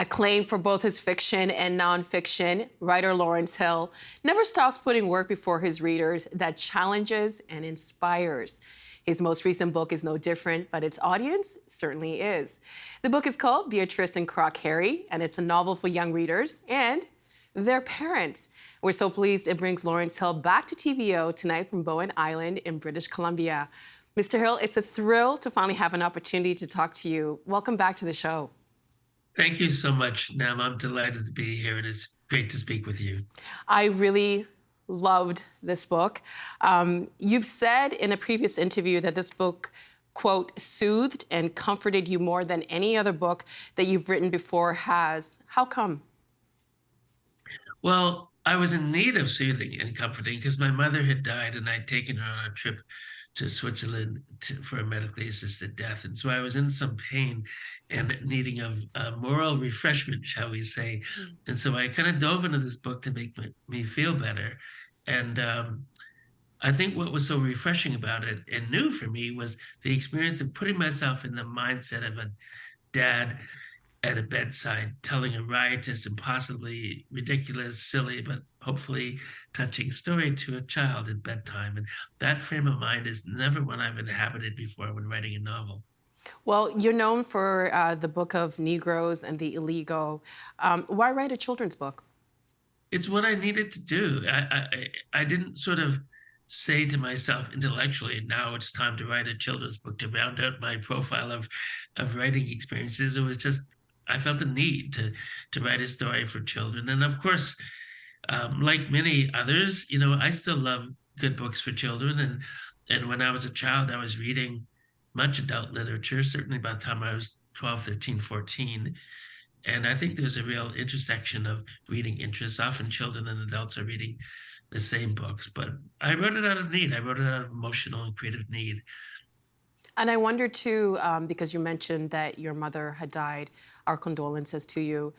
Acclaimed for both his fiction and nonfiction, writer Lawrence Hill never stops putting work before his readers that challenges and inspires. His most recent book is no different, but its audience certainly is. The book is called Beatrice and Croc Harry, and it's a novel for young readers and their parents. We're so pleased it brings Lawrence Hill back to TVO tonight from Bowen Island in British Columbia. Mr. Hill, it's a thrill to finally have an opportunity to talk to you. Welcome back to the show. Thank you so much, Nam. I'm delighted to be here, and it's great to speak with you. I really loved this book. You've said in a previous interview that this book, quote, soothed and comforted you more than any other book that you've written before has. How come? Well, I was in need of soothing and comforting because my mother had died, and I'd taken her on a trip to Switzerland for a medically assisted death. And so I was in some pain and needing of moral refreshment, shall we say. And so I kind of dove into this book to make me feel better. And I think what was so refreshing about it and new for me was the experience of putting myself in the mindset of a dad at a bedside telling a riotous and possibly ridiculous, silly, but hopefully touching story to a child at bedtime. And that frame of mind is never one I've inhabited before when writing a novel. Well, you're known for the Book of Negroes and the Illegal. Why write a children's book? It's what I needed to do. I didn't sort of say to myself intellectually, now it's time to write a children's book to round out my profile of writing experiences. It was just I felt the need to write a story for children. And of course, like many others, I still love good books for children. And when I was a child, I was reading much adult literature, certainly by the time I was 12, 13, 14. And I think there's a real intersection of reading interests. Often children and adults are reading the same books, but I wrote it out of need. I wrote it out of emotional and creative need. And I wonder too, because you mentioned that your mother had died, our condolences to you.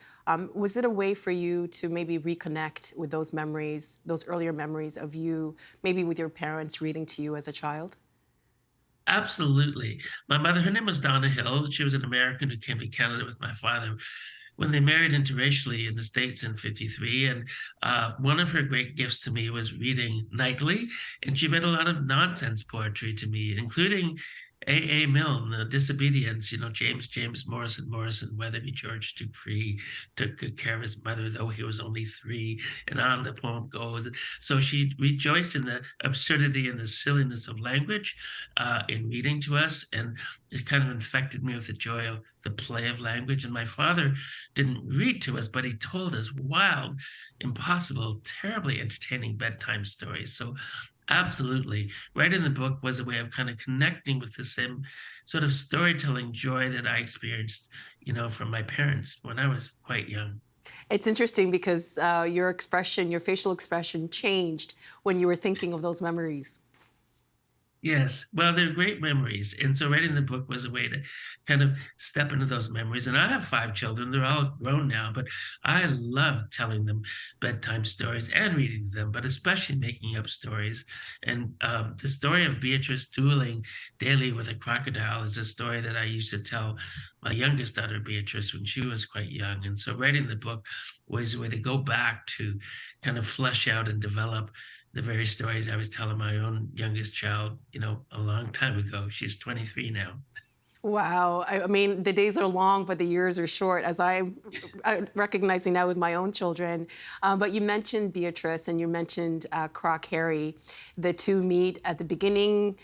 Was it a way for you to maybe reconnect with those memories, those earlier memories of you, maybe with your parents reading to you as a child? Absolutely. My mother, her name was Donna Hill. She was an American who came to Canada with my father when they married interracially in the States in 53. And one of her great gifts to me was reading nightly. And she read a lot of nonsense poetry to me, including A. A. Milne, The Disobedience, James Morrison, Weatherby George Dupree took good care of his mother, though he was only 3, and on the poem goes. So she rejoiced in the absurdity and the silliness of language in reading to us, and it kind of infected me with the joy of the play of language. And my father didn't read to us, but he told us wild, impossible, terribly entertaining bedtime stories. So absolutely. Writing the book was a way of kind of connecting with the same sort of storytelling joy that I experienced, from my parents when I was quite young. It's interesting because your expression, your facial expression changed when you were thinking of those memories. Yes, well, they're great memories. And so writing the book was a way to kind of step into those memories. And I have 5 children, they're all grown now, but I love telling them bedtime stories and reading them, but especially making up stories. And the story of Beatrice dueling daily with a crocodile is a story that I used to tell my youngest daughter, Beatrice, when she was quite young. And so writing the book was a way to go back to kind of flesh out and develop the very stories I was telling my own youngest child, a long time ago. She's 23 now. Wow. I mean, the days are long, but the years are short, as I'm recognizing now with my own children. But you mentioned Beatrice and you mentioned Croc Harry. The two meet at the beginning.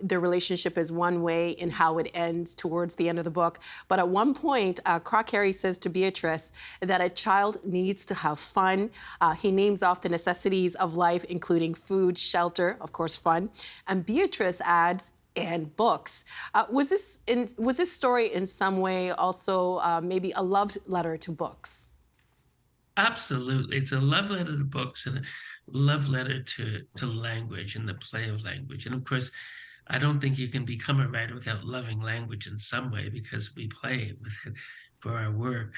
Their relationship is one way in how it ends towards the end of the book. But at one point, Croc Harry says to Beatrice that a child needs to have fun. He names off the necessities of life, including food, shelter, of course, fun. And Beatrice adds, and books. Was this story in some way also maybe a love letter to books? Absolutely. It's a love letter to books and a love letter to language and the play of language. And of course, I don't think you can become a writer without loving language in some way because we play with it for our work.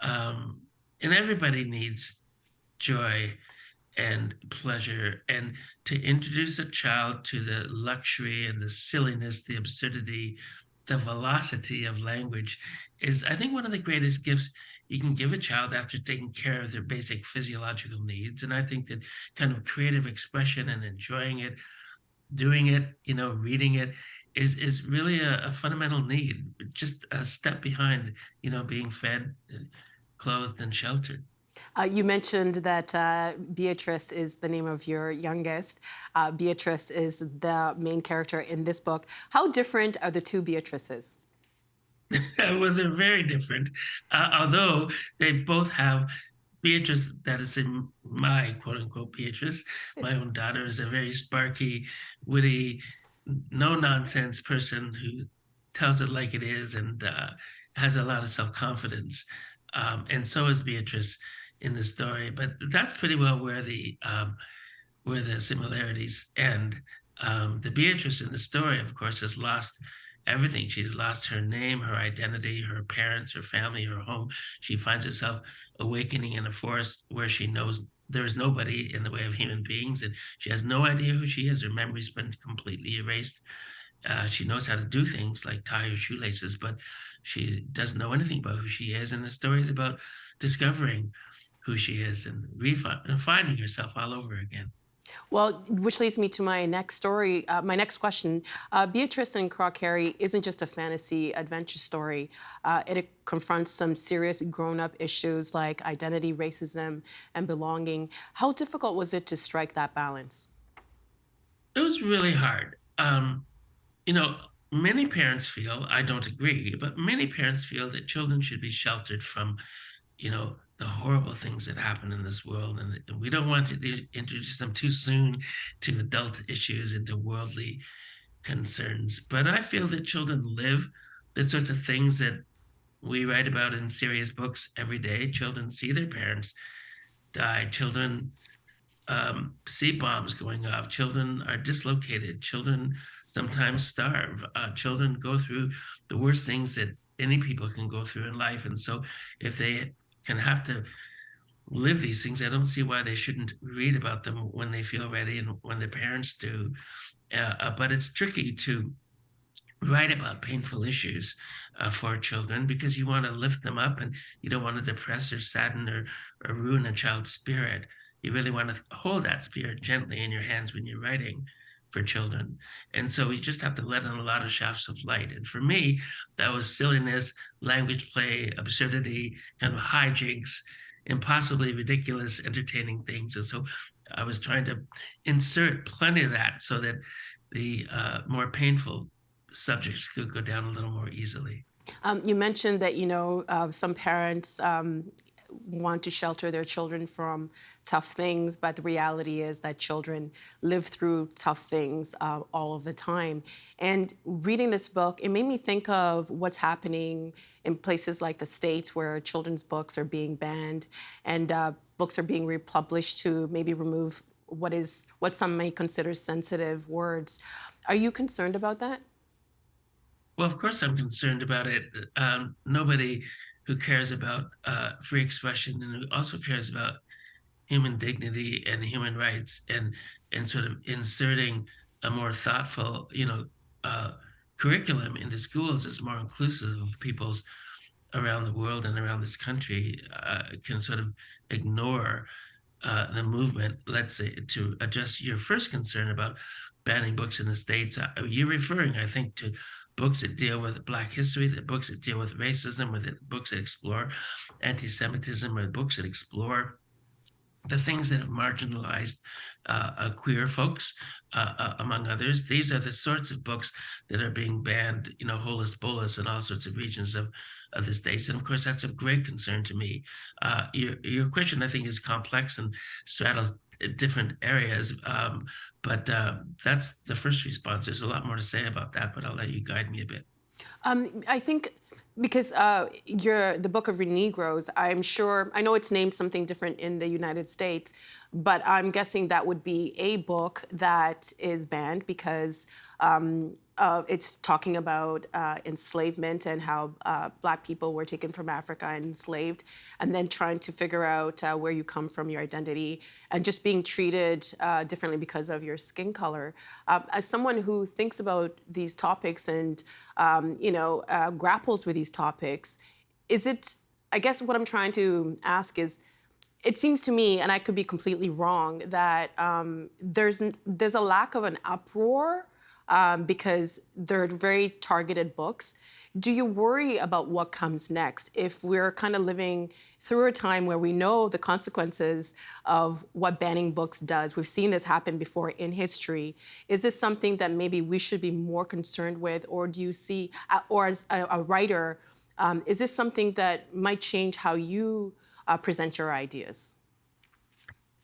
And everybody needs joy and pleasure. And to introduce a child to the luxury and the silliness, the absurdity the velocity of language is, I think, one of the greatest gifts you can give a child after taking care of their basic physiological needs. And I think that kind of creative expression and enjoying it, doing it, reading it is really a fundamental need, just a step behind, being fed, clothed, and sheltered. You mentioned that Beatrice is the name of your youngest. Beatrice is the main character in this book. How different are the two Beatrices? Well, they're very different, although they both have Beatrice, that is in my quote unquote Beatrice. My own daughter is a very sparky, witty, no nonsense person who tells it like it is and has a lot of self confidence. And so is Beatrice in the story. But that's pretty well where the similarities end. The Beatrice in the story, of course, has lost everything. She's lost her name, her identity, her parents, her family, her home. She finds herself awakening in a forest where she knows there is nobody in the way of human beings, and she has no idea who she is. Her memory's been completely erased. She knows how to do things like tie her shoelaces, but she doesn't know anything about who she is. And the story is about discovering who she is and finding herself all over again. Well, which leads me to my next story, my next question. Beatrice and Croc Harry isn't just a fantasy adventure story. It confronts some serious grown-up issues like identity, racism, and belonging. How difficult was it to strike that balance? It was really hard. You know, many parents feel, I don't agree, but many parents feel that children should be sheltered from, the horrible things that happen in this world. And we don't want to introduce them too soon to adult issues and to worldly concerns. But I feel that children live the sorts of things that we write about in serious books every day. Children see their parents die. Children see bombs going off. Children are dislocated. Children sometimes starve. Children go through the worst things that any people can go through in life. And so if they can have to live these things, I don't see why they shouldn't read about them when they feel ready and when their parents do. But it's tricky to write about painful issues for children because you want to lift them up and you don't want to depress or sadden or ruin a child's spirit. You really want to hold that spirit gently in your hands when you're writing for children. And so we just have to let in a lot of shafts of light. And for me, that was silliness, language play, absurdity, kind of hijinks, impossibly ridiculous, entertaining things. And so I was trying to insert plenty of that so that the more painful subjects could go down a little more easily. You mentioned that, some parents want to shelter their children from tough things, but the reality is that children live through tough things all of the time. And reading this book, it made me think of what's happening in places like the States where children's books are being banned and books are being republished to maybe remove what some may consider sensitive words. Are you concerned about that? Well, of course, I'm concerned about it. Nobody who cares about free expression and who also cares about human dignity and human rights and sort of inserting a more thoughtful, uh, curriculum into schools that's more inclusive of peoples around the world and around this country can sort of ignore the movement, let's say, to address your first concern about banning books in the States. You're referring, I think, to books that deal with Black history, the books that deal with racism, with it, books that explore anti-Semitism, or books that explore the things that have marginalized queer folks, among others. These are the sorts of books that are being banned, holus bolus in all sorts of regions of the States. And of course, that's of great concern to me. Your question, I think, is complex and straddles different areas. But that's the first response. There's a lot more to say about that, but I'll let you guide me a bit. I think because the Book of Negroes, I know it's named something different in the United States, but I'm guessing that would be a book that is banned because it's talking about enslavement and how Black people were taken from Africa and enslaved, and then trying to figure out where you come from, your identity, and just being treated differently because of your skin color. As someone who thinks about these topics and grapples with these topics, is it? I guess what I'm trying to ask is, it seems to me, and I could be completely wrong, that there's a lack of an uproar because they're very targeted books. Do you worry about what comes next if we're kind of living through a time where we know the consequences of what banning books does? We've seen this happen before in history. Is this something that maybe we should be more concerned with, or do you see, or as a writer, is this something that might change how you present your ideas?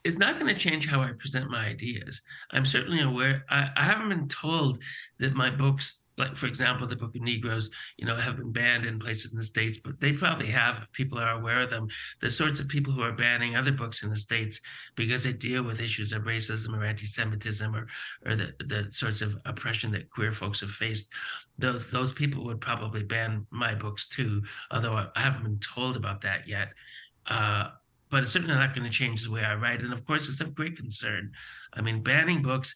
It's not going to change how I present my ideas. I'm certainly aware. I haven't been told that my books, like for example, the Book of Negroes, have been banned in places in the States, but they probably have if people are aware of them. The sorts of people who are banning other books in the States because they deal with issues of racism or anti-Semitism or the sorts of oppression that queer folks have faced. Those people would probably ban my books too, although I haven't been told about that yet. But it's certainly not going to change the way I write. And of course, it's of great concern. I mean, banning books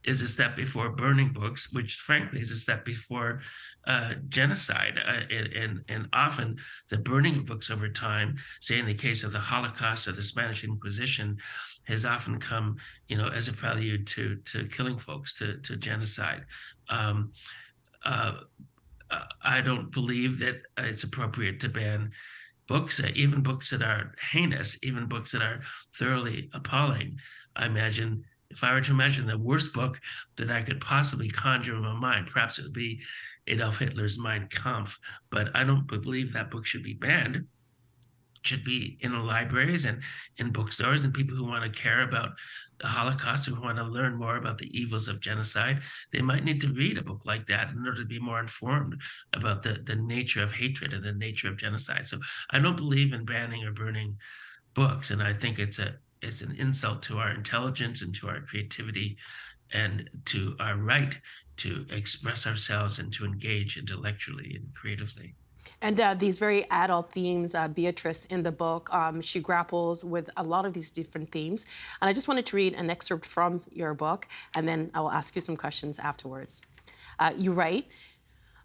is a step before burning books, which frankly is a step before genocide. And often the burning of books over time, say in the case of the Holocaust or the Spanish Inquisition, has often come, as a prelude to killing folks, to genocide. I don't believe that it's appropriate to ban books, even books that are heinous, even books that are thoroughly appalling. I imagine if I were to imagine the worst book that I could possibly conjure in my mind, perhaps it would be Adolf Hitler's Mein Kampf, but I don't believe that book should be banned. It should be in the libraries and in bookstores, and people who want to care about the Holocaust, who want to learn more about the evils of genocide, they might need to read a book like that in order to be more informed about the nature of hatred and the nature of genocide. So I don't believe in banning or burning books, and I think it's an insult to our intelligence and to our creativity and to our right to express ourselves and to engage intellectually and creatively. And these very adult themes, Beatrice in the book, she grapples with a lot of these different themes. And I just wanted to read an excerpt from your book, and then I will ask you some questions afterwards. You write,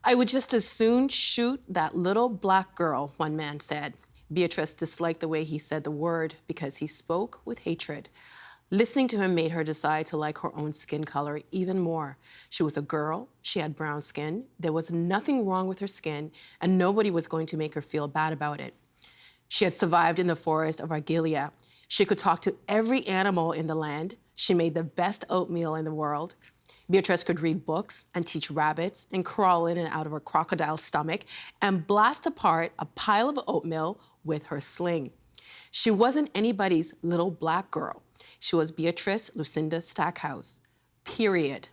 "I would just as soon shoot that little Black girl," one man said. Beatrice disliked the way he said the word because he spoke with hatred. Listening to him made her decide to like her own skin color even more. She was a girl, she had brown skin, there was nothing wrong with her skin, and nobody was going to make her feel bad about it. She had survived in the forest of Argelia. She could talk to every animal in the land. She made the best oatmeal in the world. Beatrice could read books and teach rabbits and crawl in and out of a crocodile's stomach and blast apart a pile of oatmeal with her sling. She wasn't anybody's little Black girl. She was Beatrice Lucinda Stackhouse, period.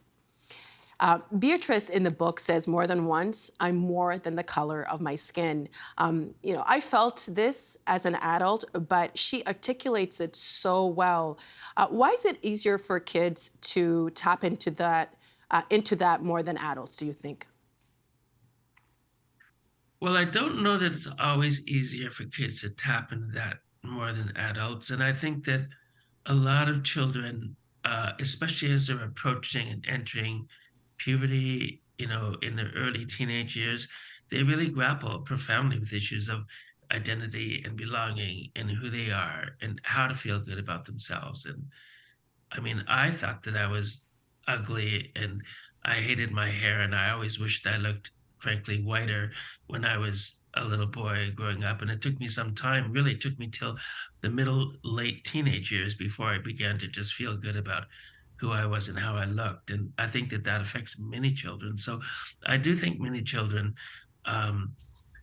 Beatrice in the book says more than once, "I'm more than the color of my skin." I felt this as an adult, but she articulates it so well. Why is it easier for kids to tap into that more than adults, do you think? Well, I don't know that it's always easier for kids to tap into that more than adults. And I think that a lot of children, especially as they're approaching and entering puberty, in their early teenage years, they really grapple profoundly with issues of identity and belonging and who they are and how to feel good about themselves. And I mean, I thought that I was ugly and I hated my hair, and I always wished I looked, frankly, whiter when I was a little boy growing up. And it took me some time, really it took me till the middle, late teenage years before I began to just feel good about who I was and how I looked. And I think that that affects many children. So I do think many children um,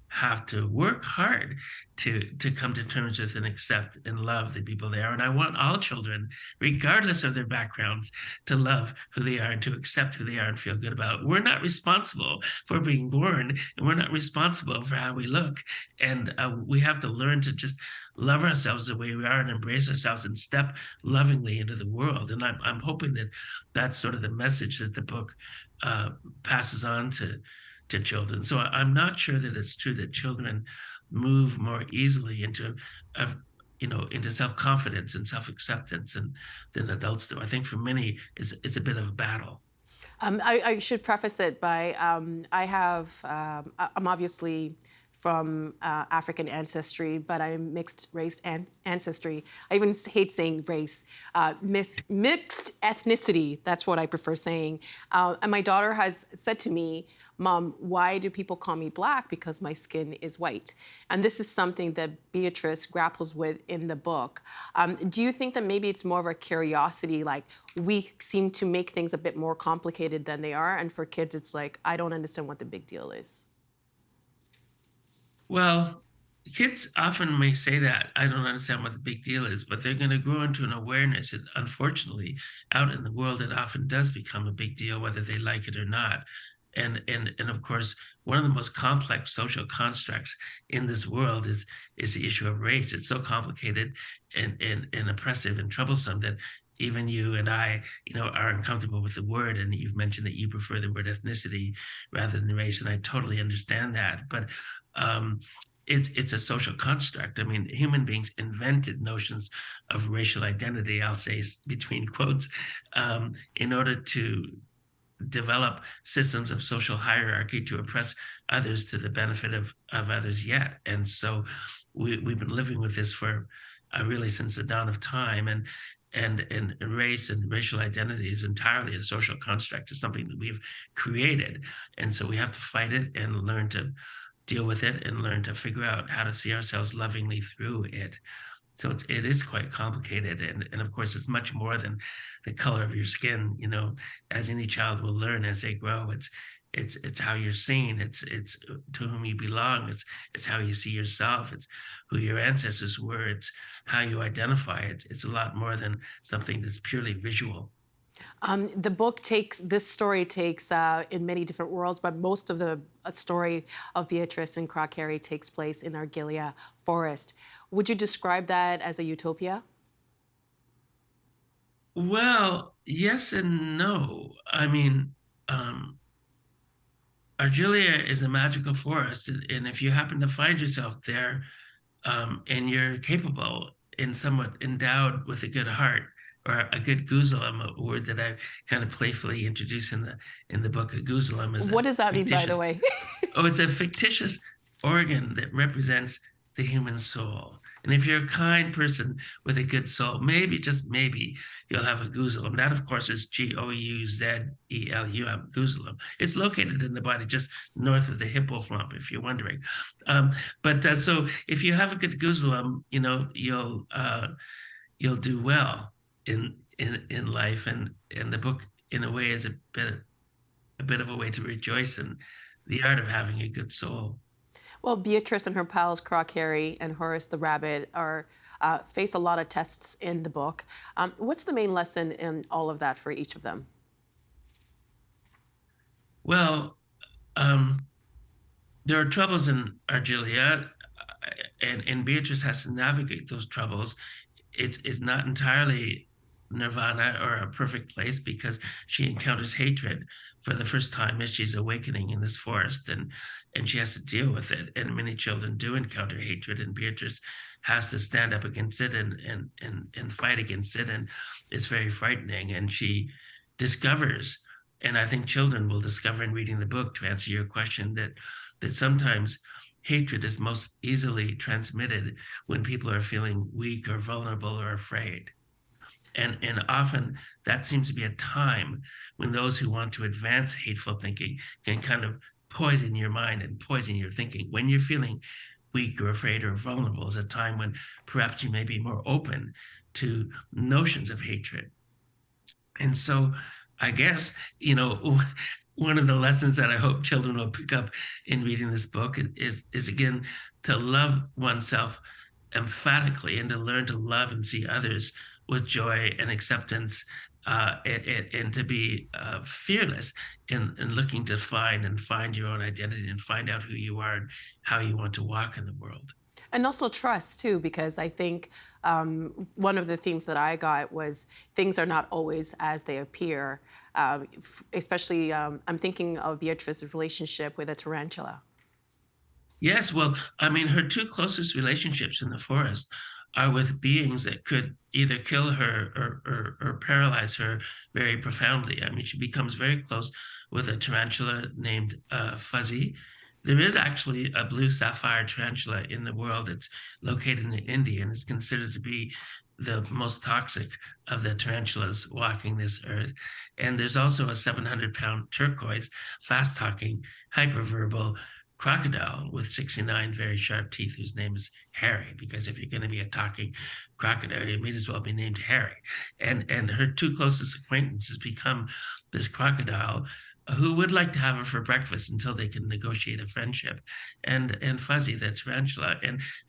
have to work hard to come to terms with and accept and love the people they are. And I want all children, regardless of their backgrounds, to love who they are and to accept who they are and feel good about it. We're not responsible for being born, and we're not responsible for how we look. And we have to learn to just love ourselves the way we are and embrace ourselves and step lovingly into the world. And I'm hoping that that's sort of the message that the book uh, passes on to children. So I'm not sure that it's true that children move more easily of into self-confidence and self-acceptance and than adults do. I think for many it's a bit of a battle. I should preface it by I'm obviously from African ancestry, but I'm mixed race and ancestry. I even hate saying race, mixed ethnicity. That's what I prefer saying. And my daughter has said to me, "Mom, why do people call me black? Because my skin is white." And this is something that Beatrice grapples with in the book. Do you think that maybe it's more of a curiosity, like we seem to make things a bit more complicated than they are, and for kids it's like, I don't understand what the big deal is? Well, kids often may say that, "I don't understand what the big deal is," but they're gonna grow into an awareness, and unfortunately, out in the world, it often does become a big deal whether they like it or not. And of course, one of the most complex social constructs in this world is the issue of race. It's so complicated and oppressive and troublesome that even you and I, are uncomfortable with the word. And you've mentioned that you prefer the word ethnicity rather than race, and I totally understand that. But um, it's a social construct. I mean, human beings invented notions of racial identity, I'll say between quotes, in order to develop systems of social hierarchy to oppress others to the benefit of others yet. And so we've been living with this for really since the dawn of time. And race and racial identity is entirely a social construct. It's something that we've created. And so we have to fight it and learn to deal with it and learn to figure out how to see ourselves lovingly through it. So it is quite complicated, and of course, it's much more than the color of your skin. As any child will learn as they grow, it's how you're seen. It's to whom you belong. It's how you see yourself. It's who your ancestors were. It's how you identify. It's a lot more than something that's purely visual. This story takes in many different worlds, but most of the story of Beatrice and Croagh Harry takes place in Argilia Forest. Would you describe that as a utopia? Well, yes and no. I mean, um, Argilia is a magical forest, and if you happen to find yourself there, and you're capable and somewhat endowed with a good heart or a good guzalam, a word that I kind of playfully introduce in the book. A guzalam is a What does that mean, by the fictitious way? oh, it's a fictitious organ that represents the human soul. And if you're a kind person with a good soul, maybe, just maybe, you'll have a guzelum. That, of course, is Gouzelum, guzelum. It's located in the body just north of the hippoflump, if you're wondering. But so if you have a good guzelum, you'll do well in life. And the book, in a way, is a bit of a way to rejoice in the art of having a good soul. Well, Beatrice and her pals, Croagh Harry and Horace the Rabbit, are face a lot of tests in the book. What's the main lesson in all of that for each of them? Well, um, there are troubles in Argilia, and Beatrice has to navigate those troubles. It's not entirely nirvana or a perfect place because she encounters hatred for the first time as she's awakening in this forest, and she has to deal with it. And many children do encounter hatred, and Beatrice has to stand up against it and fight against it, and it's very frightening. And she discovers, and I think children will discover in reading the book, to answer your question, that sometimes hatred is most easily transmitted when people are feeling weak or vulnerable or afraid. And often that seems to be a time when those who want to advance hateful thinking can kind of poison your mind and poison your thinking. When you're feeling weak or afraid or vulnerable is a time when perhaps you may be more open to notions of hatred. And so I guess, one of the lessons that I hope children will pick up in reading this book is again to love oneself emphatically and to learn to love and see others with joy and acceptance, and to be fearless in looking to find your own identity and find out who you are and how you want to walk in the world. And also trust, too, because I think one of the themes that I got was things are not always as they appear. especially I'm thinking of Beatrice's relationship with a tarantula. Yes, well, I mean, her two closest relationships in the forest are with beings that could either kill her or paralyze her very profoundly. I mean, she becomes very close with a tarantula named Fuzzy. There is actually a blue sapphire tarantula in the world. It's located in India and is considered to be the most toxic of the tarantulas walking this earth. And there's also a 700-pound turquoise, fast-talking, hyperverbal crocodile with 69 very sharp teeth, whose name is Harry, because if you're going to be a talking crocodile, you may as well be named Harry. And her two closest acquaintances become this crocodile who would like to have her for breakfast until they can negotiate a friendship, and Fuzzy, the tarantula.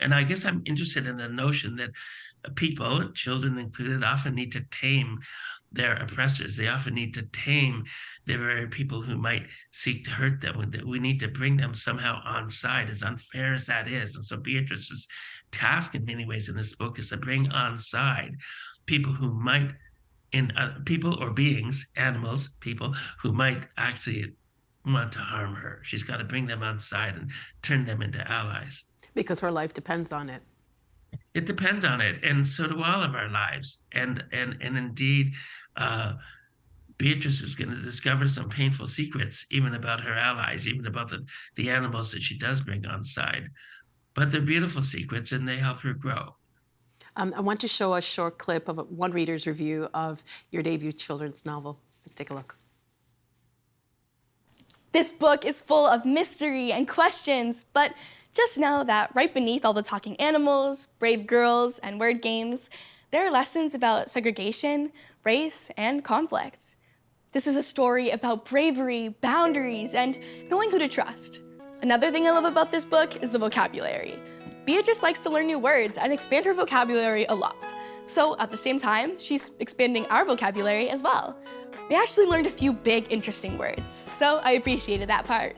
And I guess I'm interested in the notion that people, children included, often need to tame their oppressors. They often need to tame the very people who might seek to hurt them. We need to bring them somehow on side, as unfair as that is. And so Beatrice's task in many ways in this book is to bring on side people who might, people or beings, animals, people who might actually want to harm her. She's got to bring them on side and turn them into allies. Because her life depends on it. It depends on it, and so do all of our lives. And indeed, Beatrice is going to discover some painful secrets, even about her allies, even about the animals that she does bring on side. But they're beautiful secrets, and they help her grow. I want to show a short clip of one reader's review of your debut children's novel. Let's take a look. This book is full of mystery and questions, but just know that right beneath all the talking animals, brave girls, and word games, there are lessons about segregation, race, and conflict. This is a story about bravery, boundaries, and knowing who to trust. Another thing I love about this book is the vocabulary. Beatrice likes to learn new words and expand her vocabulary a lot. So at the same time, she's expanding our vocabulary as well. We actually learned a few big, interesting words, so I appreciated that part.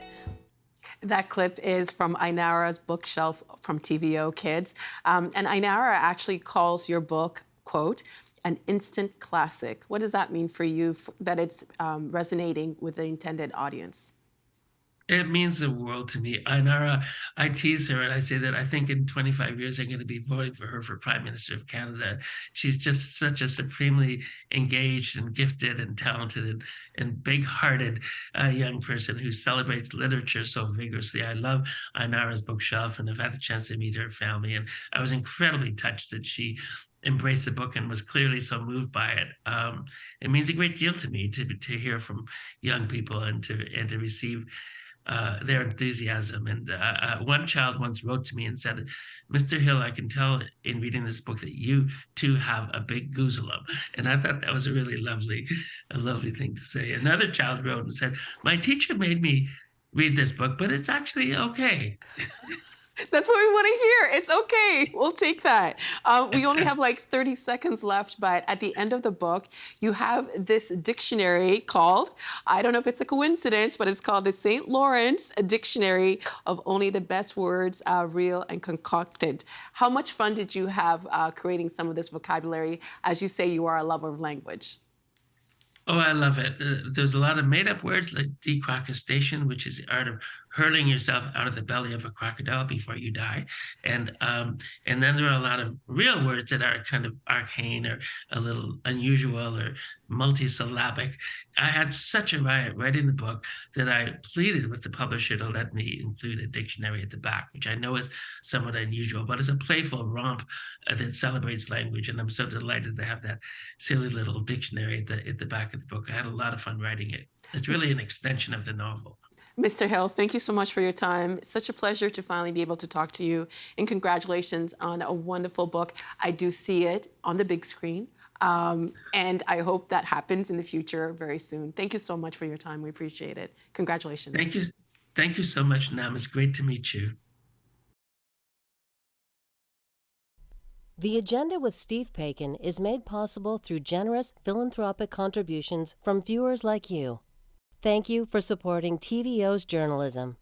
That clip is from Ainara's bookshelf from TVO Kids. And Ainara actually calls your book, quote, an instant classic. What does that mean for you, that it's resonating with the intended audience? It means the world to me. Ainara, I tease her and I say that I think in 25 years I'm going to be voting for her for Prime Minister of Canada. She's just such a supremely engaged and gifted and talented and big-hearted young person who celebrates literature so vigorously. I love Ainara's bookshelf, and I've had the chance to meet her family, and I was incredibly touched that she embraced the book and was clearly so moved by it. It means a great deal to me to hear from young people and to receive their enthusiasm. And one child once wrote to me and said, "Mr. Hill, I can tell in reading this book that you too have a big goozlem." And I thought that was a really lovely thing to say. Another child wrote and said, "My teacher made me read this book, but it's actually okay." That's what we want to hear. It's okay. We'll take that. We only have like 30 seconds left, but at the end of the book, you have this dictionary called, I don't know if it's a coincidence, but it's called the St. Lawrence Dictionary of Only the Best Words, Real and Concocted. How much fun did you have creating some of this vocabulary? As you say, you are a lover of language. Oh, I love it. There's a lot of made-up words like decrocustation, which is the art of hurling yourself out of the belly of a crocodile before you die. And then there are a lot of real words that are kind of arcane or a little unusual or multisyllabic. I had such a riot writing the book that I pleaded with the publisher to let me include a dictionary at the back, which I know is somewhat unusual, but it's a playful romp that celebrates language. And I'm so delighted to have that silly little dictionary at the back of the book. I had a lot of fun writing it. It's really an extension of the novel. Mr. Hill, thank you so much for your time. It's such a pleasure to finally be able to talk to you. And congratulations on a wonderful book. I do see it on the big screen. And I hope that happens in the future very soon. Thank you so much for your time. We appreciate it. Congratulations. Thank you. Thank you so much, Nam. It's great to meet you. The Agenda with Steve Paikin is made possible through generous philanthropic contributions from viewers like you. Thank you for supporting TVO's journalism.